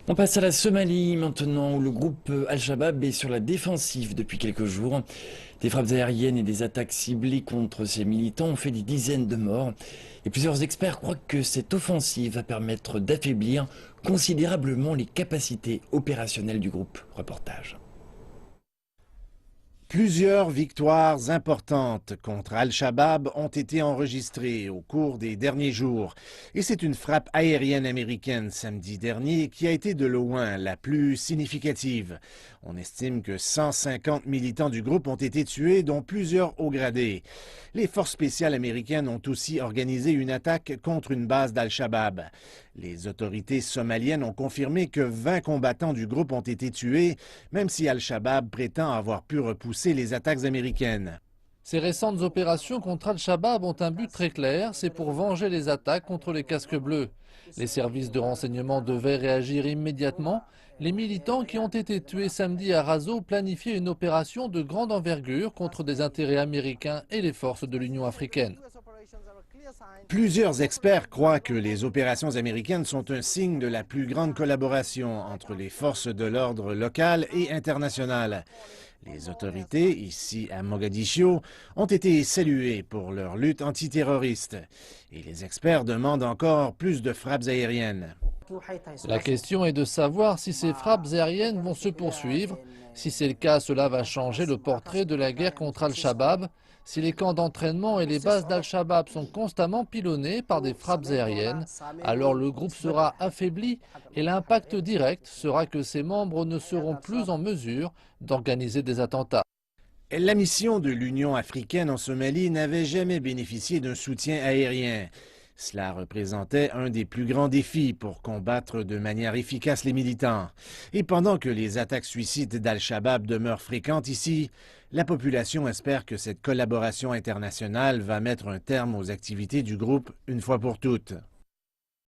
On passe à la Somalie maintenant, où le groupe Al-Shabaab est sur la défensive depuis quelques jours. Des frappes aériennes et des attaques ciblées contre ses militants ont fait des dizaines de morts. Et plusieurs experts croient que cette offensive va permettre d'affaiblir considérablement les capacités opérationnelles du groupe. Reportage. Plusieurs victoires importantes contre Al-Shabaab ont été enregistrées au cours des derniers jours. Et c'est une frappe aérienne américaine samedi dernier qui a été de loin la plus significative. On estime que 150 militants du groupe ont été tués, dont plusieurs hauts gradés. Les forces spéciales américaines ont aussi organisé une attaque contre une base d'Al-Shabaab. Les autorités somaliennes ont confirmé que 20 combattants du groupe ont été tués, même si Al-Shabaab prétend avoir pu repousser les attaques américaines. Ces récentes opérations contre Al-Shabaab ont un but très clair, c'est pour venger les attaques contre les casques bleus. Les services de renseignement devaient réagir immédiatement. Les militants qui ont été tués samedi à Razo planifiaient une opération de grande envergure contre des intérêts américains et les forces de l'Union africaine. Plusieurs experts croient que les opérations américaines sont un signe de la plus grande collaboration entre les forces de l'ordre locales et internationales. Les autorités, ici à Mogadiscio, ont été saluées pour leur lutte antiterroriste. Et les experts demandent encore plus de frappes aériennes. La question est de savoir si ces frappes aériennes vont se poursuivre. Si c'est le cas, cela va changer le portrait de la guerre contre Al-Shabaab. Si les camps d'entraînement et les bases d'Al-Shabaab sont constamment pilonnés par des frappes aériennes, alors le groupe sera affaibli et l'impact direct sera que ses membres ne seront plus en mesure d'organiser des attentats. La mission de l'Union africaine en Somalie n'avait jamais bénéficié d'un soutien aérien. Cela représentait un des plus grands défis pour combattre de manière efficace les militants. Et pendant que les attaques suicides d'Al-Shabaab demeurent fréquentes ici, la population espère que cette collaboration internationale va mettre un terme aux activités du groupe une fois pour toutes.